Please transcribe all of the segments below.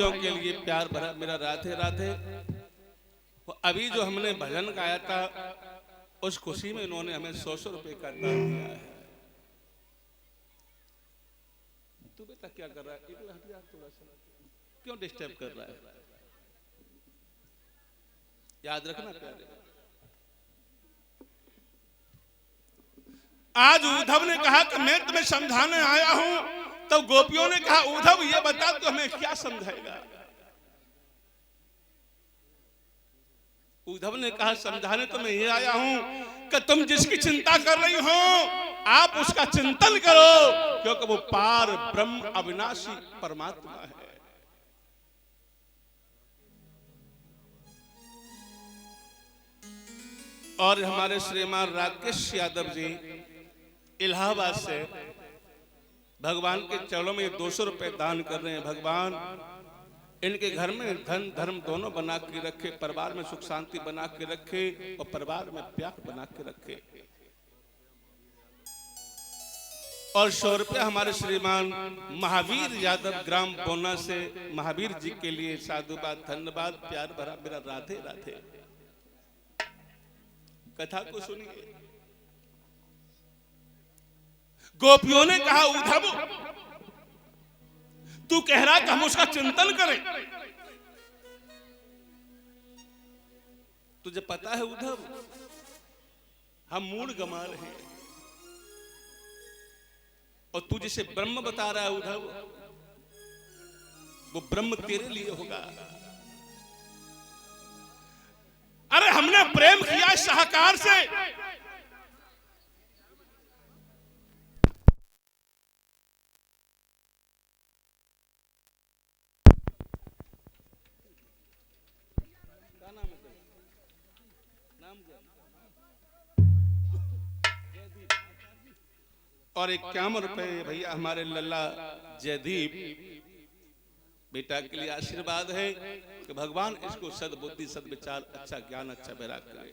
के लिए प्यार भरा मेरा राधे राधे। अभी जो हमने भजन गाया था उस खुशी में इन्होंने हमें 100 रुपए का दान दिया है। तू बेटा क्या कर रहा है? थोड़ा सा क्यों डिस्टर्ब कर रहा है? याद रखना प्यारे, आज उद्धव ने कहा कि मैं तुम्हें समझाने आया हूं, तो गोपियों ने कहा उद्धव ये बता तो हमें क्या समझाएगा। उद्धव ने कहा समझाने तो मैं ये आया हूं कि तुम जिसकी चिंता कर रही हो आप उसका चिंतन करो, क्योंकि वो पार ब्रह्म अविनाशी परमात्मा है। और हमारे श्रीमान राकेश यादव जी इलाहाबाद से भगवान के चरणों में 200 रुपए दान कर रहे हैं। भगवान इनके घर में धन धर्म दोनों बना के रखे, परिवार में सुख शांति बना के रखे और परिवार में प्यार बना के रखे। और 100 रुपया हमारे श्रीमान महावीर यादव ग्राम बोना से महावीर जी के लिए साधुवाद, धन्यवाद, प्यार भरा मेरा राधे राधे। कथा को सुनिए। गोपियों ने कहा उद्धव तू कह रहा कि हम उसका चिंतन करें, तुझे पता है उद्धव हम मूड गमा रहे हैं, और तू जिसे ब्रह्म बता रहा है उद्धव वो ब्रह्म तेरे लिए होगा। अरे हमने प्रेम किया शाहकार से, और 51 रुपए भैया हमारे लल्ला जयदीप बेटा के लिए आशीर्वाद है कि भगवान इसको सद्बुद्धि, सद्विचार, अच्छा ज्ञान, अच्छा वैराग करे।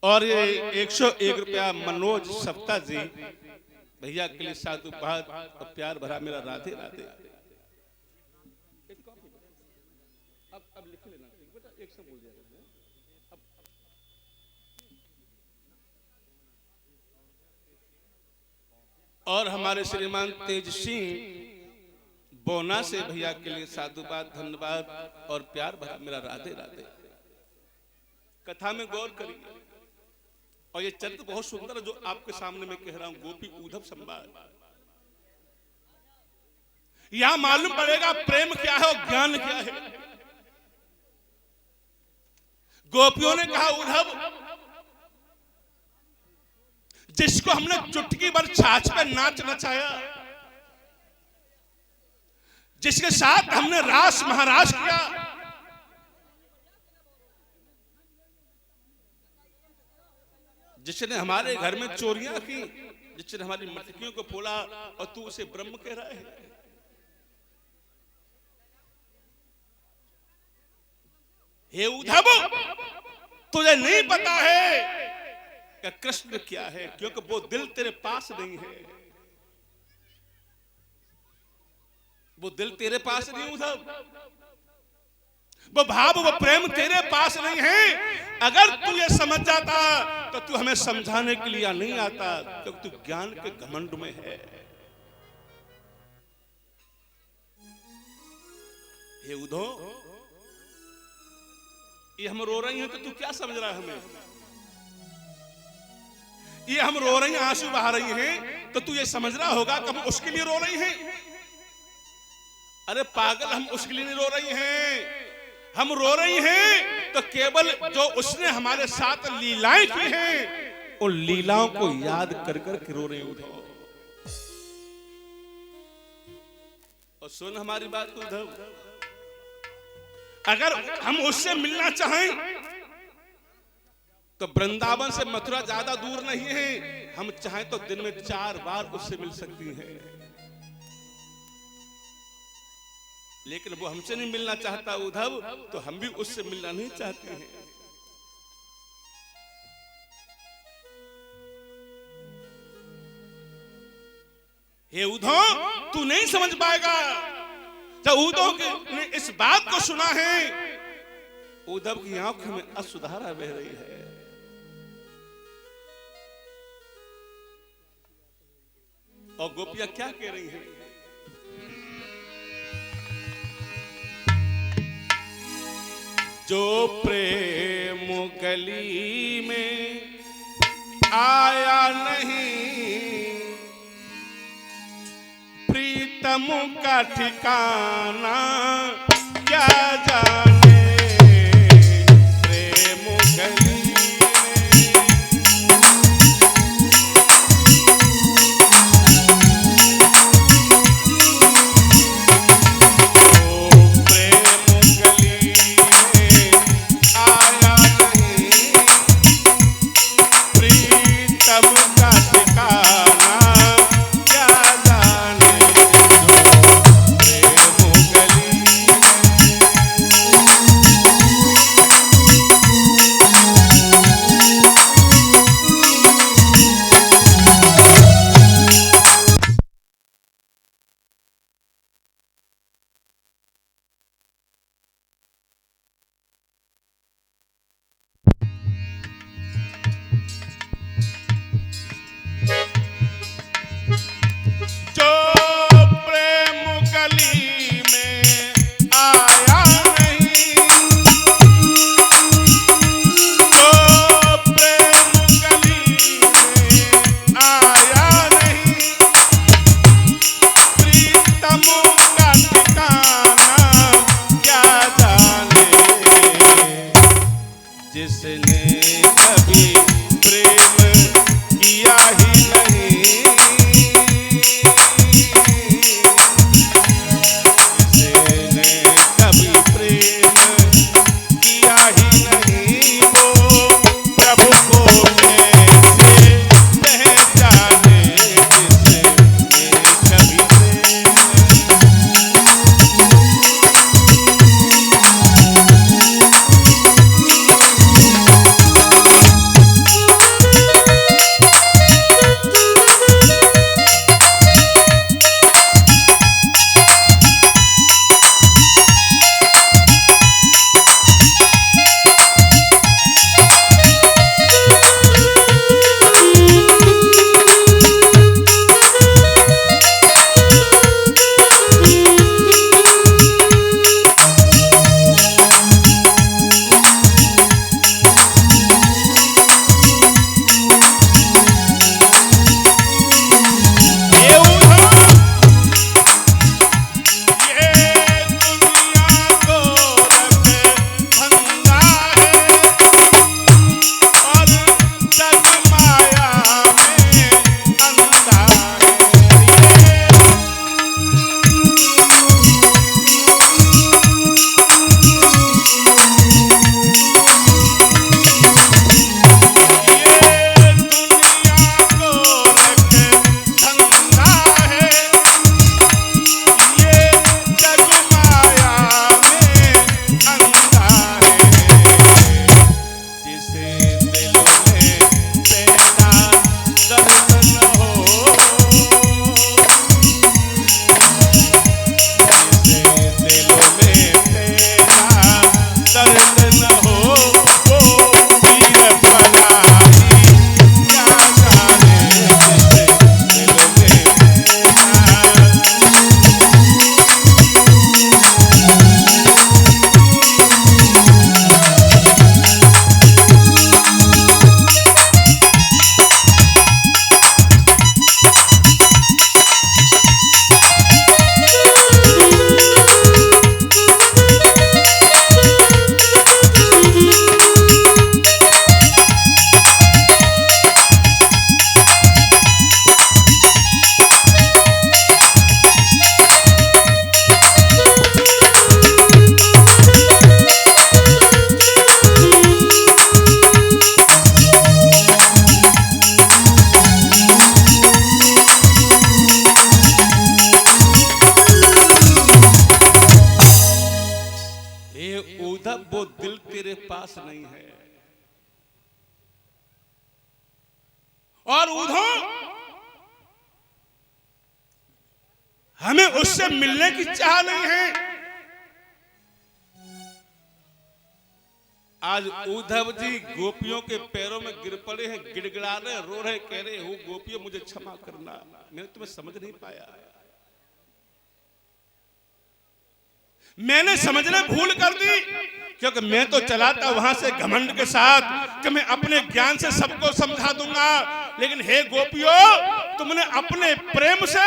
और ये 101 रुपया मनोज सप्ता जी भैया के लिए साधुवाद और प्यार भरा मेरा राधे राधे। अब लिख लेना बेटा, एक से बोल दिया। और हमारे श्रीमान तेज सिंह बोना से भैया के लिए साधुवाद, धन्यवाद और प्यार भरा मेरा राधे राधे। कथा में गौर करिए, और ये चरित्र बहुत सुंदर है जो आपके सामने मैं कह रहा हूं, गोपी उद्धव संवाद। यहां मालूम पड़ेगा प्रेम क्या है और ज्ञान क्या है। गोपियों ने कहा उद्धव जिसको हमने चुटकी भर छाछ पे नाच नचाया, जिसके साथ हमने रास महाराज किया, जिसने हमारे घर में चोरियां की, जिसने हमारी मटकियों को फोड़ा, और तू उसे ब्रह्म कह रहा है। हे उद्धव तुझे नहीं पता है कि कृष्ण क्या है, क्योंकि वो दिल तेरे पास नहीं है। वो दिल तेरे पास नहीं उद्धव, वो भाव, वो प्रेम तेरे पास नहीं है। अगर तू ये समझ जाता तो तू हमें समझाने के लिए नहीं आता, क्योंकि तू ज्ञान के घमंड में है। हे उद्धव ये हम रो रही हैं तो तू क्या समझ रहा है हमें? ये हम रो रही हैं, आंसू बहा रही हैं, तो तू ये समझ रहा होगा कि हम उसके लिए रो रही हैं। अरे पागल, हम उसके लिए नहीं रो रही हैं, हम रो रही हैं तो केवल जो उसने हमारे साथ लीलाएं की हैं उन लीलाओं को याद कर कर के रो रही उद्धव। और सुन हमारी बात उद्धव, अगर हम उससे मिलना चाहें तो वृंदावन से मथुरा ज्यादा दूर नहीं है, हम चाहें तो दिन में 4 बार उससे मिल सकती हैं। लेकिन वो हमसे नहीं मिलना चाहता उद्धव, तो हम भी उससे मिलना नहीं चाहते हैं। हे उद्धव, तू नहीं समझ पाएगा। जब उद्धव ने इस बात को सुना है, उद्धव की आंखों में अश्रुधारा बह रही है। और गोपियां क्या कह रही हैं? जो प्रेम गली में आया नहीं, प्रीतम का ठिकाना क्या जाने। प्रेम गली पास नहीं है। और उद्धव उनसे मिलने की चाह नहीं है। आज उद्धव जी गोपियों के पैरों में गिर पड़े हैं, गिड़गिड़ा रहे, रो रहे, कह रहे हो गोपियों मुझे क्षमा करना, मैंने तुम्हें समझ नहीं पाया, मैंने समझना भूल कर दी, क्योंकि मैं तो चला था वहां से घमंड के साथ कि मैं अपने ज्ञान से सबको समझा दूंगा, लेकिन हे गोपियों तुमने अपने प्रेम से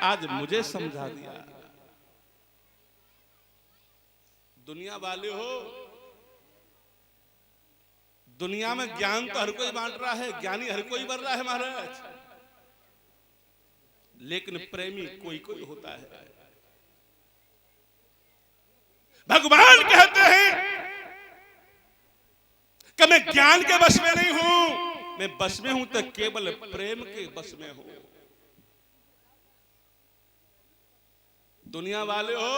आज मुझे समझा दिया। दुनिया वाले हो, दुनिया में ज्ञान तो हर कोई बांट रहा है, ज्ञानी हर कोई बन रहा है महाराज, लेकिन प्रेमी कोई कोई होता है। भगवान कहते हैं कि मैं ज्ञान के बस में नहीं हूं, मैं बस में हूं तो केवल प्रेम के बस में हूं। दुनिया वाले हो,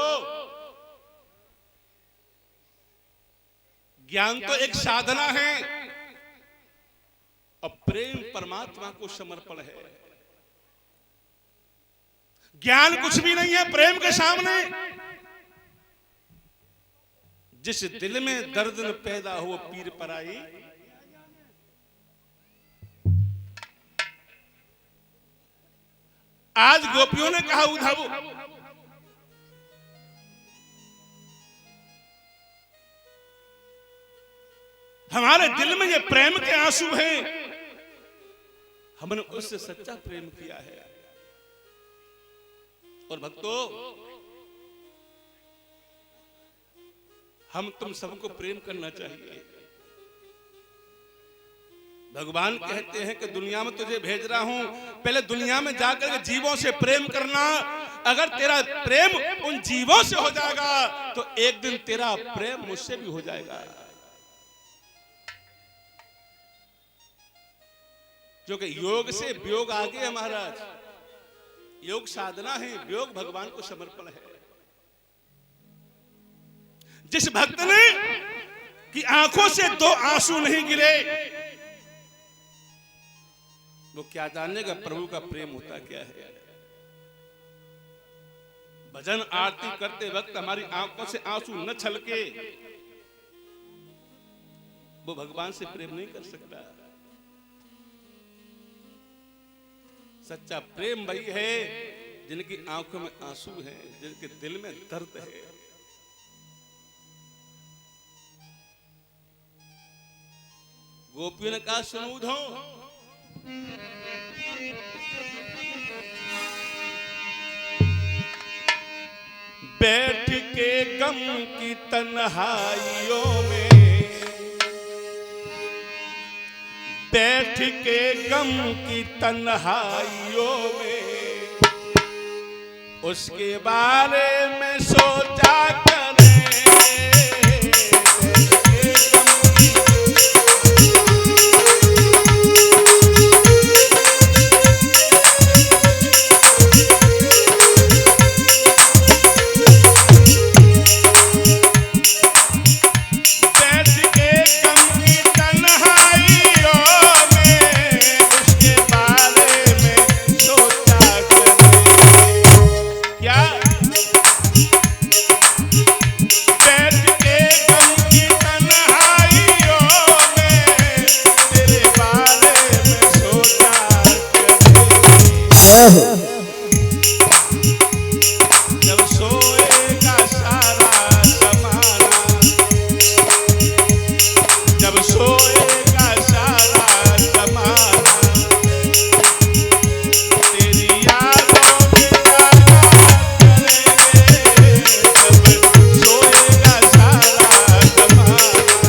ज्ञान तो एक साधना है और प्रेम परमात्मा को समर्पण है। ज्ञान कुछ भी नहीं है प्रेम के सामने। जिस दिल में दर्द न पैदा हो पीर पराई, आज गोपियों ने कहा उद्धव हमारे दिल में ये प्रेम के आंसू हैं, हमने उससे सच्चा प्रेम किया है। और भक्तों हम तुम सबको प्रेम करना चाहिए। भगवान कहते हैं कि दुनिया में तुझे भेज रहा हूं, पहले दुनिया में जाकर के जीवों से प्रेम करना। अगर तेरा प्रेम उन जीवों से हो जाएगा तो एक दिन तेरा प्रेम मुझसे भी हो जाएगा। क्योंकि योग से वियोग आगे है महाराज, योग साधना है, वियोग भगवान को समर्पण है। जिस भक्त ने की आंखों से दो आंसू नहीं गिरे, वो क्या जानेगा प्रभु का प्रेम होता क्या है। भजन आरती करते वक्त हमारी आंखों से आंसू न छलके, वो भगवान से प्रेम नहीं कर सकता। सच्चा प्रेम वही है जिनकी आंखों में आंसू है, जिनके दिल में दर्द है। गोपियों ने कहा सुनो उद्धव, बैठ के गम की तन्हाइयों में, बैठ के गम की तन्हाइयों में, उसके बारे में सोचा करें। जब सोएगा सारा जमाना, जब सोएगा सारा जमाना, तेरी यादों में जागा करेंगे। जब सोएगा सारा जमाना,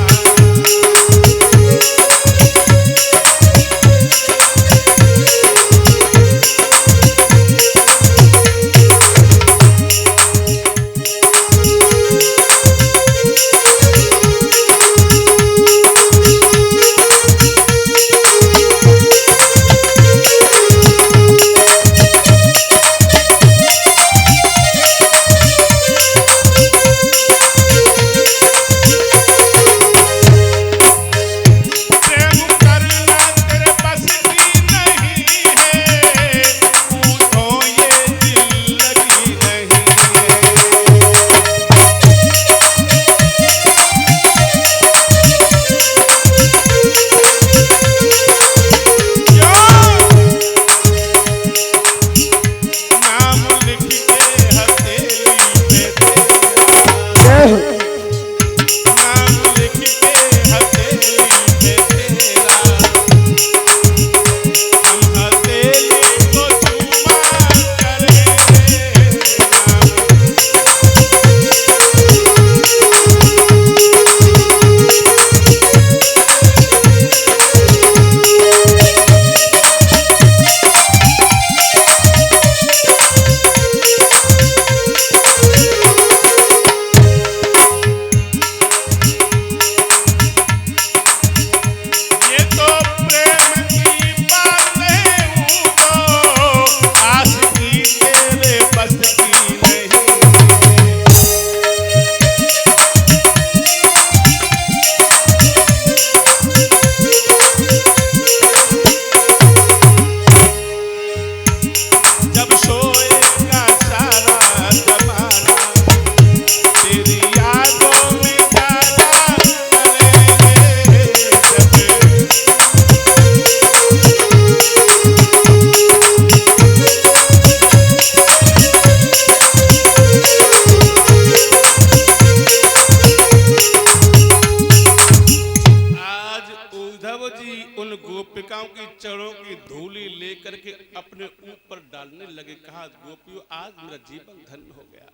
उद्धव जी उन गोपिकाओं की चरणों की धूली लेकर के अपने ऊपर डालने लगे। कहा, गोपियों आज मेरा जीवन धन्य हो गया,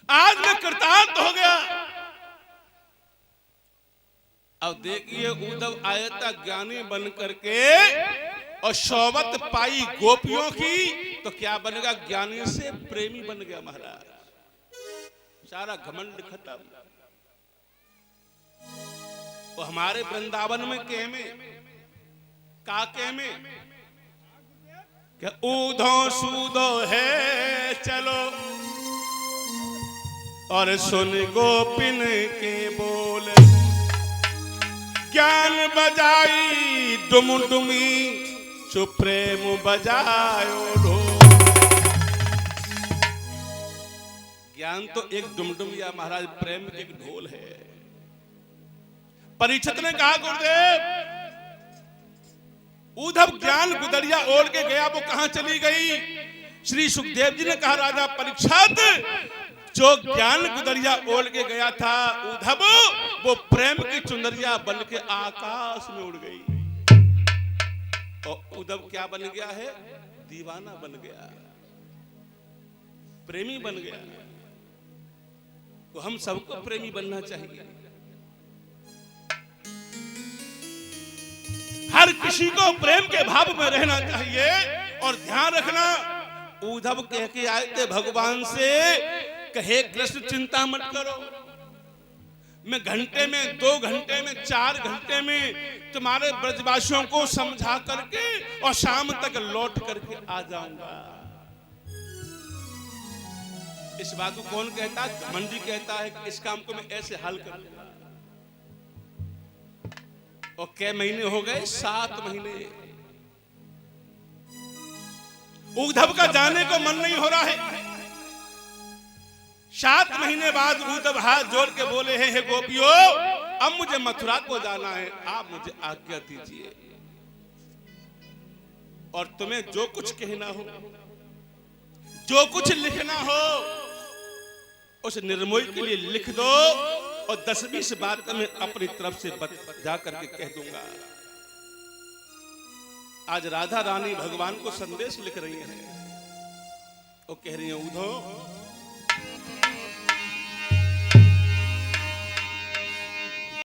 आज मैं कृतार्थ हो गया। अब देखिए उद्धव आया था ज्ञानी बन करके और सोबत पाई गोपियों की, तो क्या बनेगा? ज्ञानी से प्रेमी बन गया महाराज। सारा घमंड खत्म। वो हमारे वृंदावन में कहमे का कहमे क्या ऊधो सूदो है चलो और सुन गोपिन के बोल, ज्ञान बजाई डुमडुमी सुप्रेम बजायो ढोल। ज्ञान तो एक डुमडुमिया महाराज, प्रेम एक ढोल है। परीक्षित ने कहा, गुरुदेव उद्धव ज्ञान गुदरिया ओढ़ के गया, वो कहां चली गई? श्री सुखदेव जी ने कहा, राजा परीक्षित, जो ज्ञान गुदरिया ओढ़ के गया था उद्धव, वो प्रेम की चुनरिया बन के आकाश में उड़ गई। और उद्धव क्या बन गया है? दीवाना बन गया, प्रेमी बन गया। तो हम सबको प्रेमी बनना चाहिए। हर किसी को प्रेम के भाव में रहना चाहिए। और ध्यान रखना, उद्धव कह के आए थे भगवान से, कहे कृष्ण चिंता मत करो, मैं घंटे में, 2 घंटे में, 4 घंटे में तुम्हारे ब्रजवासियों को समझा करके और शाम तक लौट करके आ जाऊंगा। इस बात को कौन कहता है? घमंडी कहता है कि इस काम को मैं ऐसे हल करूंगा। और कै महीने हो गए? 7 महीने। उद्धव का जाने को मन नहीं हो रहा है। 7 महीने बाद उद्धव हाथ जोड़ के बोले हैं, हे गोपियों, अब मुझे मथुरा को जाना है, आप मुझे आज्ञा दीजिए। और तुम्हें जो कुछ कहना हो, जो कुछ लिखना हो, उस निर्मोही के लिए लिख दो और 10-20 बात मैं अपनी तरफ से जा करके कह दूंगा। आज राधा रानी भगवान को संदेश लिख रही हैं। वो कह रही हैं, उद्धव